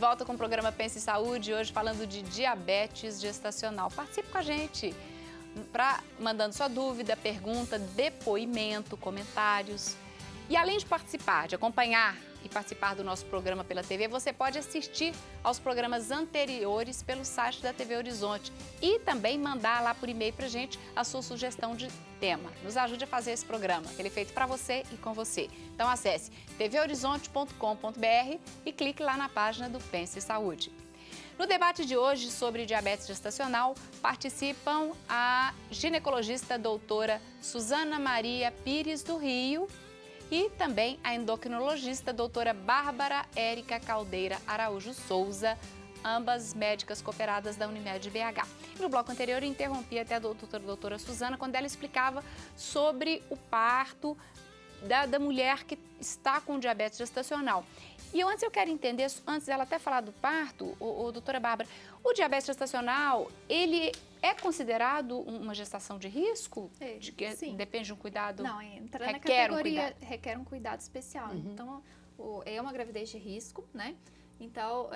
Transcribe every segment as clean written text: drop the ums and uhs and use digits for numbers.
volta com o programa Pense em Saúde, hoje falando de diabetes gestacional. Participe com a gente, mandando sua dúvida, pergunta, depoimento, comentários. E além de participar, de acompanhar e participar do nosso programa pela TV, você pode assistir aos programas anteriores pelo site da TV Horizonte e também mandar lá por e-mail pra gente a sua sugestão de tema. Nos ajude a fazer esse programa, ele é feito para você e com você. Então acesse tvhorizonte.com.br e clique lá na página do Pense em Saúde. No debate de hoje sobre diabetes gestacional, participam a ginecologista doutora Suzana Maria Pires do Rio e também a endocrinologista doutora Bárbara Érica Caldeira Araújo Souza, ambas médicas cooperadas da Unimed BH. E no bloco anterior eu interrompi até a doutora Suzana quando ela explicava sobre o parto da mulher que está com diabetes gestacional. E antes eu quero entender, antes dela até falar do parto, doutora Bárbara, o diabetes gestacional, ele é considerado uma gestação de risco? Sim. Depende de um cuidado? Não, entra na categoria, requer um cuidado especial. Então, é uma gravidez de risco, né? Então,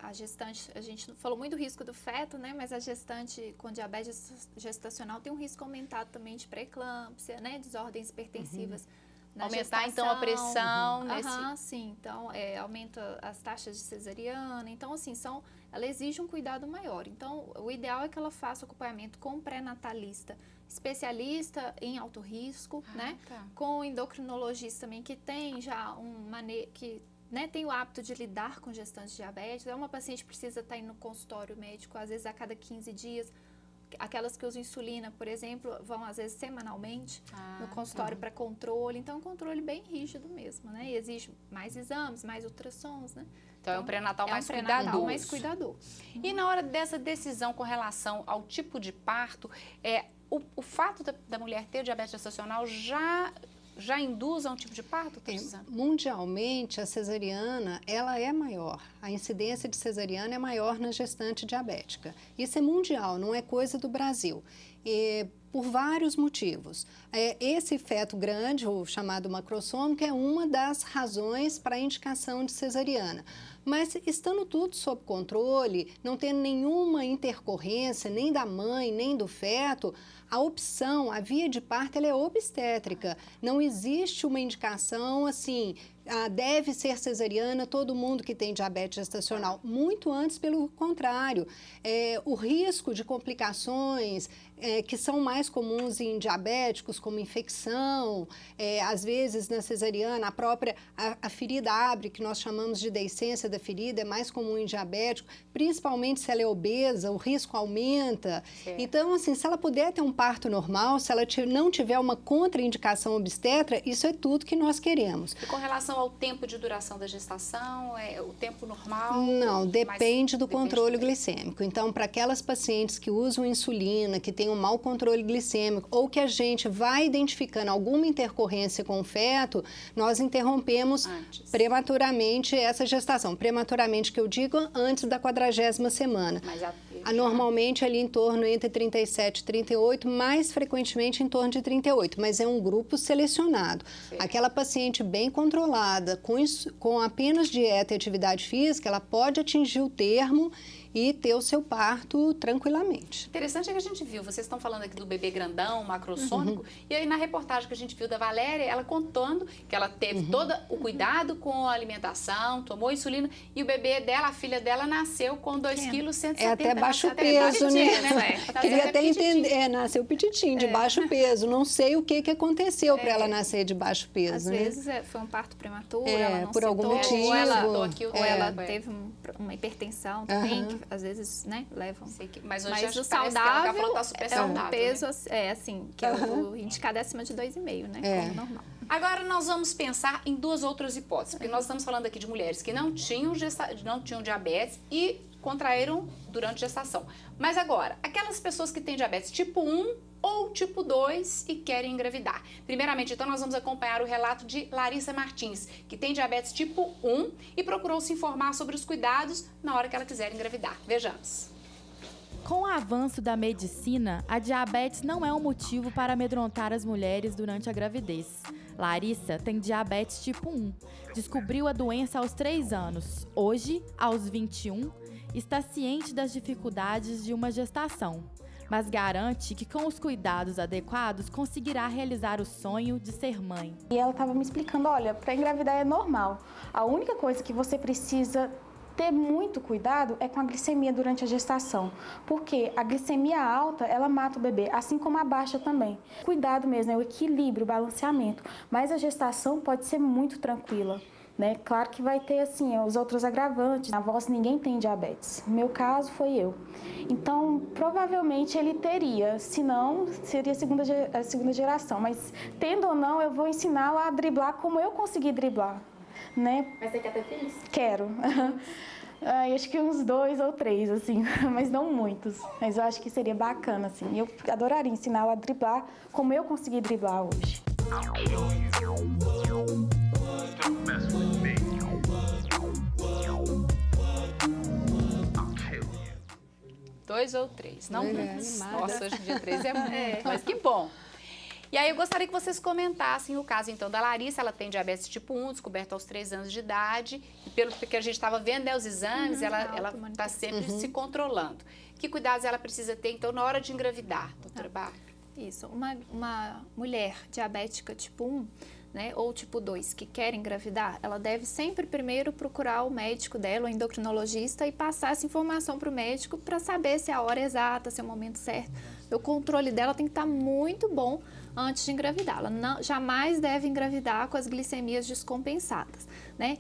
a gestante, a gente falou muito do risco do feto, né? Mas a gestante com diabetes gestacional tem um risco aumentado também de pré-eclâmpsia, né? Desordens hipertensivas. Aumentar, então, a pressão Sim, então aumenta as taxas de cesariana. Então, assim, ela exige um cuidado maior. Então, o ideal é que ela faça acompanhamento com um pré-natalista, especialista em alto risco, né? Tá. Com um endocrinologista também, que tem já tem o hábito de lidar com gestantes diabéticos. Uma paciente que precisa estar indo no consultório médico, às vezes a cada 15 dias. Aquelas que usam insulina, por exemplo, vão às vezes semanalmente no consultório para controle. Então, é um controle bem rígido mesmo, né? E exige mais exames, mais ultrassons, né? Então, é um pré-natal mais cuidadoso. E na hora dessa decisão com relação ao tipo de parto, o fato da mulher ter diabetes gestacional já induz a um tipo de parto? Mundialmente, a cesariana, ela é maior. A incidência de cesariana é maior na gestante diabética. Isso é mundial, não é coisa do Brasil. Por vários motivos. Esse feto grande, o chamado macrossômico, é uma das razões para a indicação de cesariana. Mas estando tudo sob controle, não tendo nenhuma intercorrência, nem da mãe, nem do feto, a opção, a via de parto, ela é obstétrica. Não existe uma indicação assim, deve ser cesariana todo mundo que tem diabetes gestacional. Muito antes, pelo contrário. O risco de complicações que são mais comuns em diabéticos, como infecção, às vezes na cesariana, a ferida abre, que nós chamamos de deiscência da ferida, é mais comum em diabético, principalmente se ela é obesa, o risco aumenta. Certo. Então, assim, se ela puder ter um parto normal, se ela não tiver uma contraindicação obstetra, isso é tudo que nós queremos. E com relação ao tempo de duração da gestação, o tempo normal? Não, depende do controle glicêmico. Então, para aquelas pacientes que usam insulina, que têm um mau controle glicêmico, ou que a gente vai identificando alguma intercorrência com o feto, nós interrompemos prematuramente essa gestação. Prematuramente, que eu digo, antes da 40ª semana. Normalmente ali em torno entre 37 e 38, mais frequentemente em torno de 38, mas é um grupo selecionado. Sim. Aquela paciente bem controlada, com apenas dieta e atividade física, ela pode atingir o termo e ter o seu parto tranquilamente. Interessante é que a gente viu, vocês estão falando aqui do bebê grandão, macrossômico, e aí na reportagem que a gente viu da Valéria, ela contando que ela teve todo o cuidado com a alimentação, tomou insulina, e o bebê dela, a filha dela, nasceu com 2,170 kg. É até baixo peso, né? Queria até entender, nasceu pititinho, de baixo peso. Não sei o que aconteceu para ela nascer de baixo peso, Às vezes foi um parto prematuro, ela não por algum motivo. Ou ela teve uma hipertensão também, que às vezes, né, levam. Mas hoje o saudável tá super é um saudável, peso, né? Assim, que é o indicado acima de 2,5, né, como normal. Agora nós vamos pensar em duas outras hipóteses, porque nós estamos falando aqui de mulheres que não tinham diabetes e contraíram durante gestação. Mas agora, aquelas pessoas que têm diabetes tipo 1 ou tipo 2 e querem engravidar. Primeiramente, então, nós vamos acompanhar o relato de Larissa Martins, que tem diabetes tipo 1 e procurou se informar sobre os cuidados na hora que ela quiser engravidar. Vejamos. Com o avanço da medicina, a diabetes não é um motivo para amedrontar as mulheres durante a gravidez. Larissa tem diabetes tipo 1. Descobriu a doença aos 3 anos. Hoje, aos 21, está ciente das dificuldades de uma gestação, mas garante que com os cuidados adequados conseguirá realizar o sonho de ser mãe. E ela estava me explicando, olha, para engravidar é normal. A única coisa que você precisa ter muito cuidado é com a glicemia durante a gestação, porque a glicemia alta, ela mata o bebê, assim como a baixa também. Cuidado mesmo, é o equilíbrio, o balanceamento, mas a gestação pode ser muito tranquila, né? Claro que vai ter, assim, os outros agravantes. Na voz ninguém tem diabetes, no meu caso foi eu. Então, provavelmente ele teria, se não, seria a segunda geração, mas tendo ou não, eu vou ensiná-la a driblar como eu consegui driblar. Né? Mas você quer ter filhos? Quero. Acho que uns 2 ou 3, assim, mas não muitos. Mas eu acho que seria bacana, assim. Eu adoraria ensiná-la a driblar como eu consegui driblar hoje. 2 ou 3, não muitos. Nossa, hoje em dia 3 é muito, mas que bom. E aí eu gostaria que vocês comentassem o caso, então, da Larissa. Ela tem diabetes tipo 1, descoberta aos 3 anos de idade. E pelo que a gente estava vendo, né, os exames, ela está sempre se controlando. Que cuidados ela precisa ter, então, na hora de engravidar, doutora Bárbara? Isso. Uma mulher diabética tipo 1, né, ou tipo 2, que quer engravidar, ela deve sempre primeiro procurar o médico dela, o endocrinologista, e passar essa informação para o médico para saber se é a hora exata, se é o momento certo. O controle dela tem que estar muito bom antes de engravidar. Ela jamais deve engravidar com as glicemias descompensadas, né?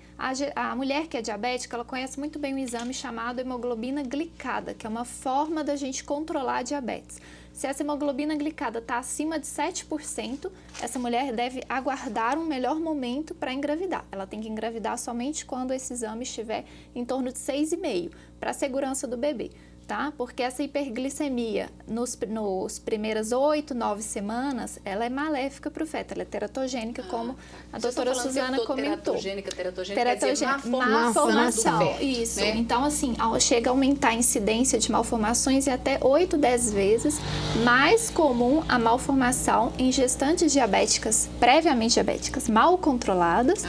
A mulher que é diabética, ela conhece muito bem um exame chamado hemoglobina glicada, que é uma forma da gente controlar a diabetes. Se essa hemoglobina glicada está acima de 7%, essa mulher deve aguardar um melhor momento para engravidar. Ela tem que engravidar somente quando esse exame estiver em torno de 6,5%, para a segurança do bebê. Tá? Porque essa hiperglicemia nos primeiras 8, 9 semanas, ela é maléfica para o feto, ela é teratogênica, como a doutora Suzana comentou. Teratogênica quer dizer má formação. Do feto, isso. Né? Então, assim, chega a aumentar a incidência de malformações e até 8, 10 vezes mais comum a malformação em gestantes diabéticas, previamente diabéticas, mal controladas,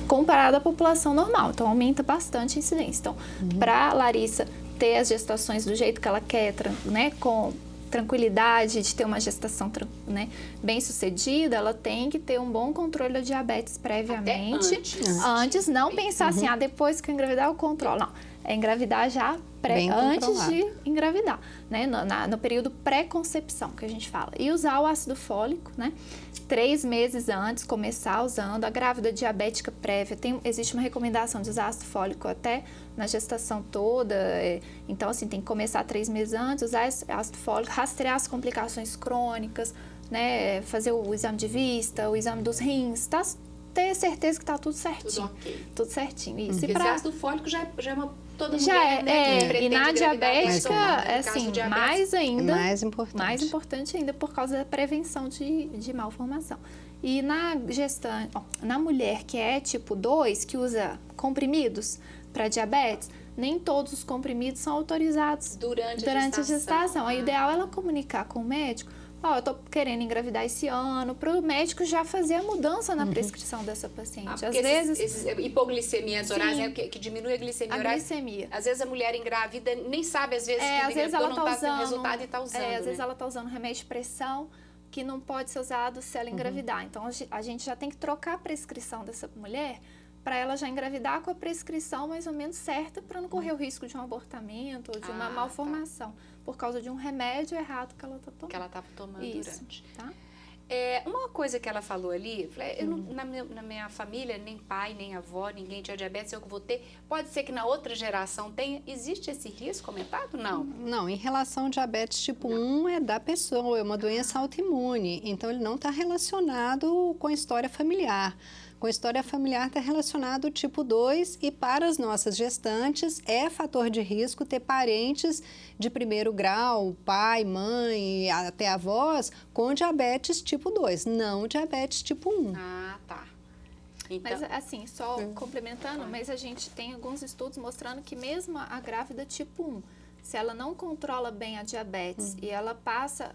comparado à população normal. Então, aumenta bastante a incidência. Então, para Larissa ter as gestações do jeito que ela quer, né, com tranquilidade, de ter uma gestação, né, bem sucedida, ela tem que ter um bom controle da diabetes previamente. Antes não pensar assim, depois que eu engravidar eu controlo. Não, é engravidar já antes de engravidar, né, no período pré-concepção que a gente fala. E usar o ácido fólico, né, 3 meses antes, começar usando. A grávida diabética prévia, existe uma recomendação de usar ácido fólico até na gestação toda. Então, assim, tem que começar 3 meses antes, usar ácido fólico, rastrear as complicações crônicas, né, fazer o exame de vista, o exame dos rins, ter certeza que está tudo certinho. Tudo ok. Tudo certinho, isso. Porque esse ácido fólico já é uma... Toda mulher, já né, e na diabética, assim, mais ainda, mais importante ainda por causa da prevenção de malformação. E na mulher que é tipo 2, que usa comprimidos para diabetes, nem todos os comprimidos são autorizados durante a gestação. O ideal é ela comunicar com o médico, eu tô querendo engravidar esse ano, para o médico já fazer a mudança na prescrição dessa paciente. Às vezes... Esses hipoglicemias orais, né, que diminui a glicemia orais. Glicemia. Às vezes a mulher engravida nem sabe, às vezes, às vezes ela não está tendo resultado e está usando. Às vezes ela está usando remédio de pressão que não pode ser usado se ela engravidar. Então, a gente já tem que trocar a prescrição dessa mulher para ela já engravidar com a prescrição mais ou menos certa, para não correr o risco de um abortamento ou de uma malformação, por causa de um remédio errado que ela está tomando. Que ela estava tomando durante. Tá? Uma coisa que ela falou ali, na minha família, nem pai, nem avó, ninguém tinha diabetes, eu que vou ter. Pode ser que na outra geração tenha. Existe esse risco aumentado? Não. Não, em relação ao diabetes tipo 1 é da pessoa, é uma doença autoimune. Então, ele não está relacionado com a história familiar. Com a história familiar está relacionado ao tipo 2 e para as nossas gestantes é fator de risco ter parentes de primeiro grau, pai, mãe, até avós, com diabetes tipo 2, não diabetes tipo 1. Ah, tá. Então... Mas assim, só complementando, mas a gente tem alguns estudos mostrando que mesmo a grávida tipo 1, se ela não controla bem a diabetes e ela passa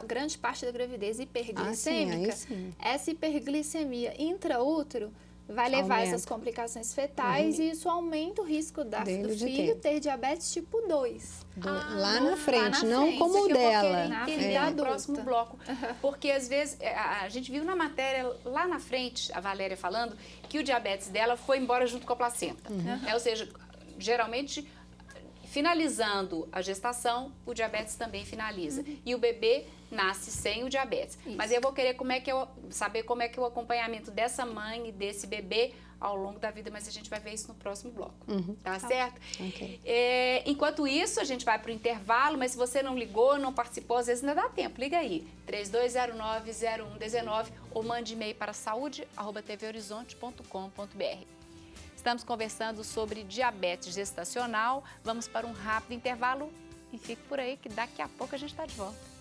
grande parte da gravidez hiperglicêmica, essa hiperglicemia intraútero vai levar essas complicações fetais e isso aumenta o risco do filho ter diabetes tipo 2. Lá na frente, não como o dela. No próximo bloco. Porque às vezes a gente viu na matéria lá na frente, a Valéria falando, que o diabetes dela foi embora junto com a placenta. Ou seja, geralmente, finalizando a gestação, o diabetes também finaliza. E o bebê nasce sem o diabetes. Isso. Mas eu vou querer saber como é que é o acompanhamento dessa mãe e desse bebê ao longo da vida, mas a gente vai ver isso no próximo bloco. Tá certo? Okay. Enquanto isso, a gente vai para o intervalo, mas se você não ligou, não participou, às vezes ainda dá tempo. Liga aí, 3209-0119 ou mande e-mail para saude@tvhorizonte.com.br. Estamos conversando sobre diabetes gestacional. Vamos para um rápido intervalo e fique por aí que daqui a pouco a gente está de volta.